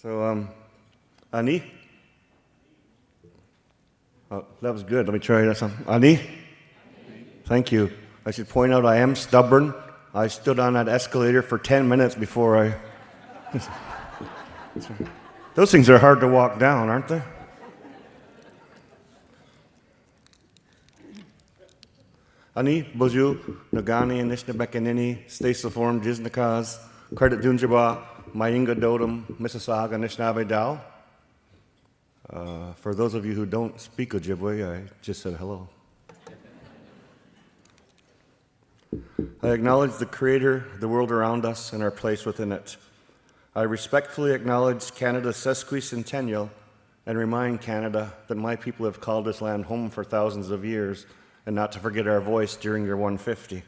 So, Ani? Oh, that was good. Let me try that. Ani? Thank you. I should point out I am stubborn. I stood on that escalator for 10 minutes before I... Those things are hard to walk down, aren't they? Ani, Boju, Nagani, Nishnabekanini, Stacey, LaForme, Jiznakas, Credit Dunjaba, Mayinga Dodum, Mississauga, Anishinaabe Dao. For those of you who don't speak Ojibwe, I just said hello. I acknowledge the Creator, the world around us, and our place within it. I respectfully acknowledge Canada's sesquicentennial and remind Canada that my people have called this land home for thousands of years, and not to forget our voice during your 150.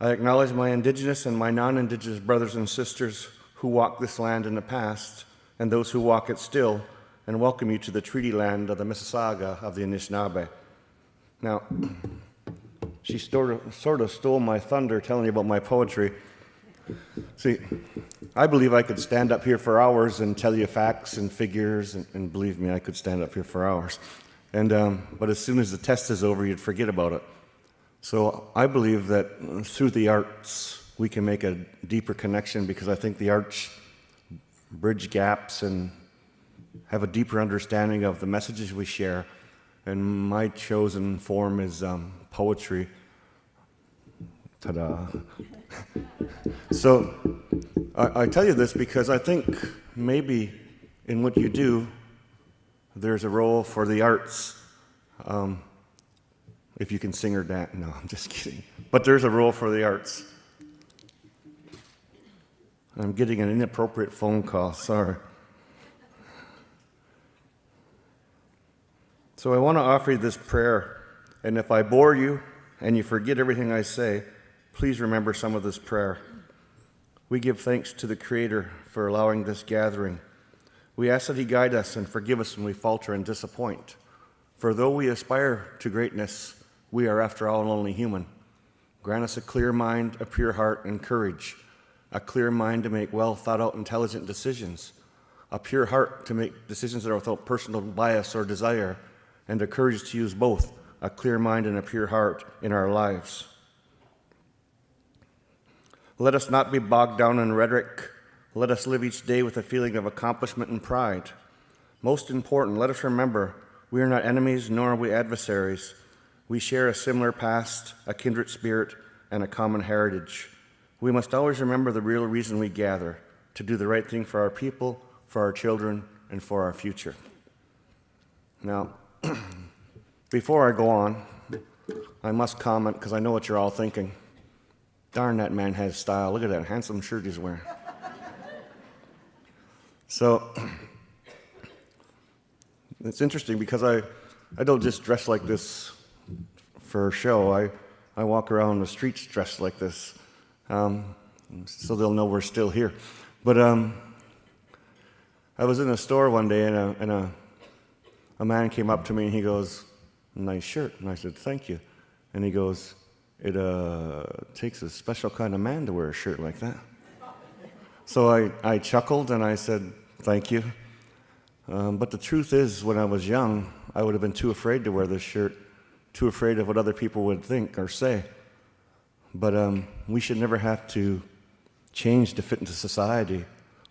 I acknowledge my Indigenous and my non-Indigenous brothers and sisters who walked this land in the past, and those who walk it still, and welcome you to the treaty land of the Mississauga of the Anishinaabe. Now, she sort of stole my thunder telling you about my poetry. See, I believe I could stand up here for hours and tell you facts and figures, and believe me, I could stand up here for hours. But as soon as the test is over, you'd forget about it. So I believe that through the arts, we can make a deeper connection, because I think the arts bridge gaps and have a deeper understanding of the messages we share. And my chosen form is poetry. Ta-da. So I tell you this because I think maybe in what you do, there's a role for the arts. If you can sing or dance. No, I'm just kidding. But there's a role for the arts. I'm getting an inappropriate phone call, sorry. So I want to offer you this prayer, and if I bore you and you forget everything I say, please remember some of this prayer. We give thanks to the Creator for allowing this gathering. We ask that He guide us and forgive us when we falter and disappoint. For though we aspire to greatness, we are after all only human. Grant us a clear mind, a pure heart, and courage. A clear mind to make well thought out, intelligent decisions. A pure heart to make decisions that are without personal bias or desire. And the courage to use both, a clear mind and a pure heart, in our lives. Let us not be bogged down in rhetoric. Let us live each day with a feeling of accomplishment and pride. Most important, let us remember we are not enemies, nor are we adversaries. We share a similar past, a kindred spirit, and a common heritage. We must always remember the real reason we gather, to do the right thing for our people, for our children, and for our future. Now, before I go on, I must comment, because I know what you're all thinking. Darn, that man has style. Look at that handsome shirt he's wearing. So, it's interesting because I don't just dress like this for a show. I walk around the streets dressed like this, so they'll know we're still here. But I was in a store one day, and a man came up to me and he goes, "Nice shirt." And I said, "Thank you." And he goes, "It takes a special kind of man to wear a shirt like that." So I chuckled and I said, "Thank you." But the truth is, when I was young, I would have been too afraid to wear this shirt, too afraid of what other people would think or say. But we should never have to change to fit into society.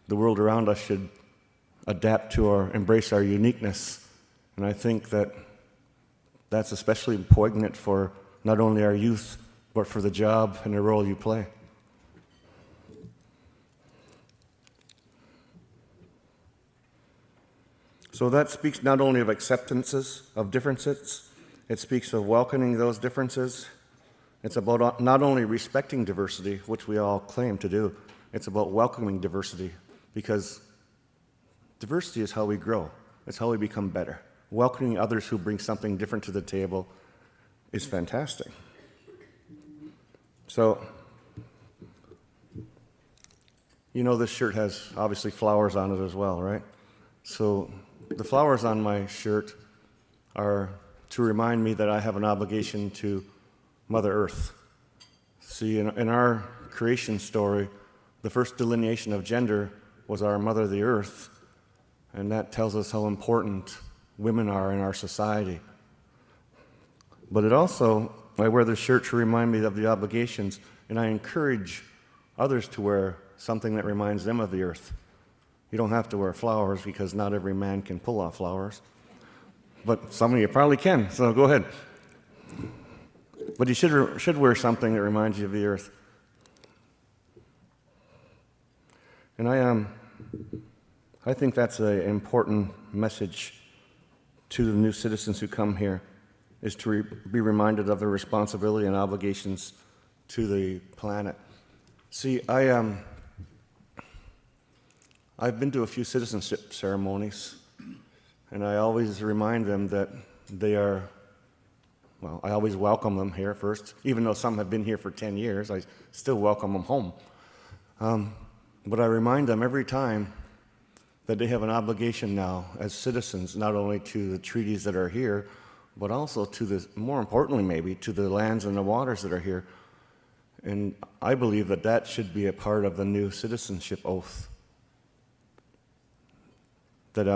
The world around us should adapt to or embrace our uniqueness. And I think that that's especially poignant for not only our youth, but for the job and the role you play. So that speaks not only of acceptances, of differences, it speaks of welcoming those differences. It's about not only respecting diversity, which we all claim to do, it's about welcoming diversity, because diversity is how we grow. It's how we become better. Welcoming others who bring something different to the table is fantastic. So, you know this shirt has obviously flowers on it as well, right? So the flowers on my shirt are to remind me that I have an obligation to Mother Earth. See, in our creation story, the first delineation of gender was our mother, the earth, and that tells us how important women are in our society. But it also, I wear this shirt to remind me of the obligations, and I encourage others to wear something that reminds them of the earth. You don't have to wear flowers because not every man can pull off flowers, but some of you probably can, so go ahead. But you should wear something that reminds you of the earth. And I think that's an important message to the new citizens who come here, is to be reminded of their responsibility and obligations to the planet. See, I've been to a few citizenship ceremonies, and I always remind them that they are, well, I always welcome them here first. Even though some have been here for 10 years, I still welcome them home. But I remind them every time that they have an obligation now as citizens, not only to the treaties that are here, but also to the, more importantly maybe, to the lands and the waters that are here. And I believe that that should be a part of the new citizenship oath. That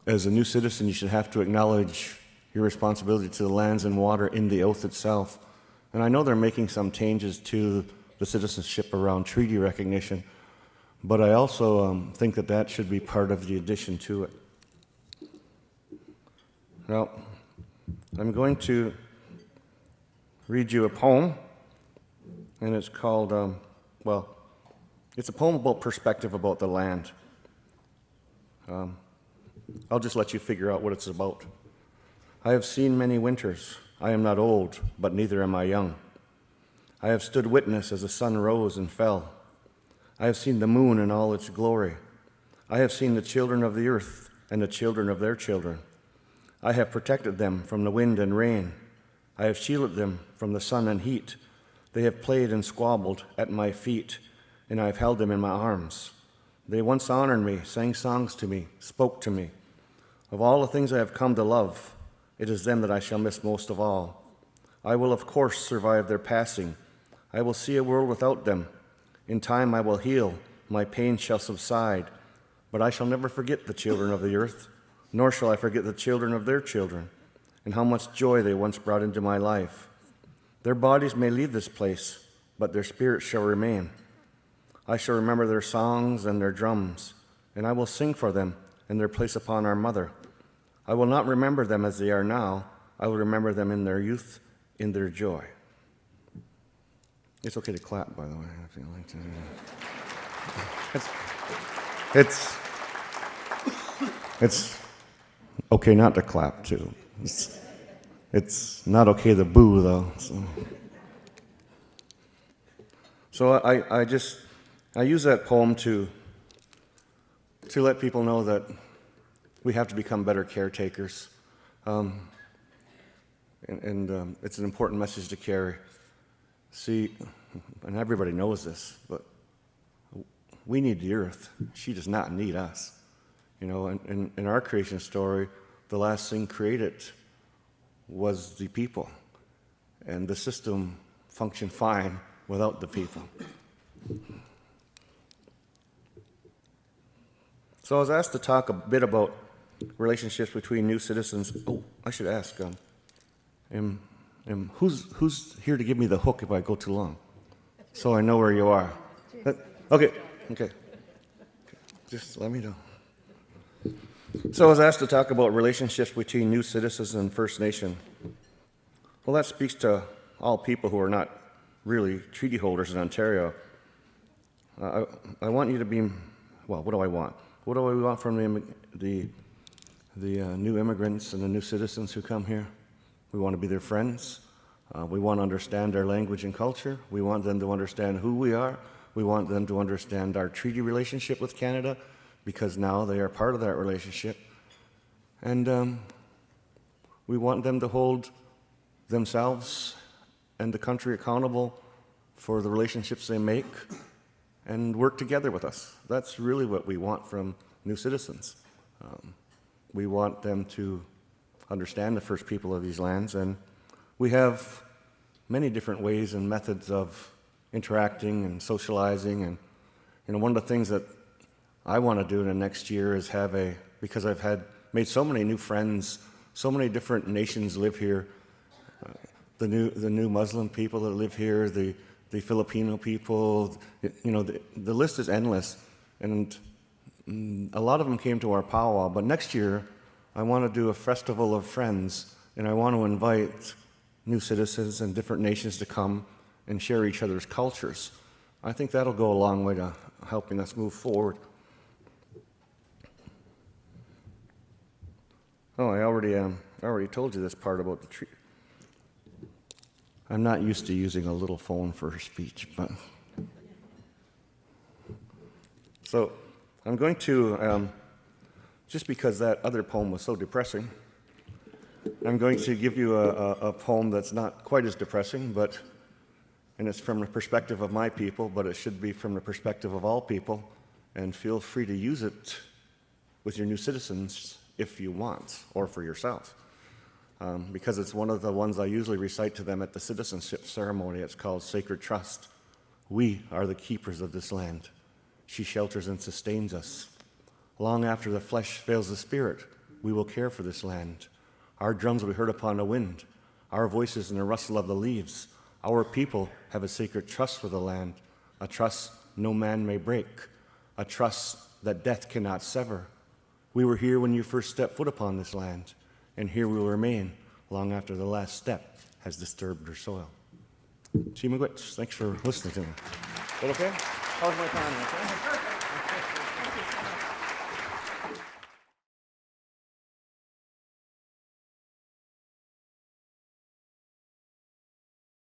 as a new citizen, you should have to acknowledge your responsibility to the lands and water in the oath itself. And I know they're making some changes to the citizenship around treaty recognition, but I also think that that should be part of the addition to it. Now, I'm going to read you a poem, and it's called, well, it's a poem about perspective about the land. I'll just let you figure out what it's about. I have seen many winters. I am not old, but neither am I young. I have stood witness as the sun rose and fell. I have seen the moon in all its glory. I have seen the children of the earth and the children of their children. I have protected them from the wind and rain. I have shielded them from the sun and heat. They have played and squabbled at my feet, and I have held them in my arms. They once honored me, sang songs to me, spoke to me. Of all the things I have come to love, it is them that I shall miss most of all. I will, of course, survive their passing. I will see a world without them. In time I will heal, my pain shall subside, but I shall never forget the children of the earth, nor shall I forget the children of their children, and how much joy they once brought into my life. Their bodies may leave this place, but their spirits shall remain. I shall remember their songs and their drums, and I will sing for them in their place upon our mother. I will not remember them as they are now. I will remember them in their youth, in their joy. It's okay to clap, by the way, if you like to. It's okay not to clap, too. It's not okay to boo, though. So I use that poem to let people know that we have to become better caretakers. And it's an important message to carry. See, and everybody knows this, but we need the earth. She does not need us. You know, in our creation story, the last thing created was the people. And the system functioned fine without the people. So I was asked to talk a bit about relationships between new citizens. Oh, I should ask, who's here to give me the hook if I go too long? So I know where you are. Okay. Just let me know. So I was asked to talk about relationships between new citizens and First Nation. Well, that speaks to all people who are not really treaty holders in Ontario. I want you to be, well, what do I want? What do I want from the new immigrants and the new citizens who come here? We want to be their friends. We want to understand their language and culture. We want them to understand who we are. We want them to understand our treaty relationship with Canada, because now they are part of that relationship. And we want them to hold themselves and the country accountable for the relationships they make and work together with us. That's really what we want from new citizens. We want them to understand the first people of these lands, and we have many different ways and methods of interacting and socializing and one of the things that I want to do in the next year is because I've made so many new friends, so many different nations live here, the new Muslim people that live here, the Filipino people, the list is endless, and a lot of them came to our powwow. But next year, I want to do a festival of friends, and I want to invite new citizens and different nations to come and share each other's cultures. I think that'll go a long way to helping us move forward. Oh, I already told you this part about the tree. I'm not used to using a little phone for speech, but so I'm going to, just because that other poem was so depressing, I'm going to give you a poem that's not quite as depressing, and it's from the perspective of my people, but it should be from the perspective of all people, and feel free to use it with your new citizens if you want, or for yourself. Because it's one of the ones I usually recite to them at the citizenship ceremony. It's called Sacred Trust. We are the keepers of this land. She shelters and sustains us. Long after the flesh fails the spirit, we will care for this land. Our drums will be heard upon the wind, our voices in the rustle of the leaves. Our people have a sacred trust for the land, a trust no man may break, a trust that death cannot sever. We were here when you first stepped foot upon this land, and here we will remain long after the last step has disturbed our soil. Chiimagwitch, thanks for listening to me. Is that okay? How's my time? Okay?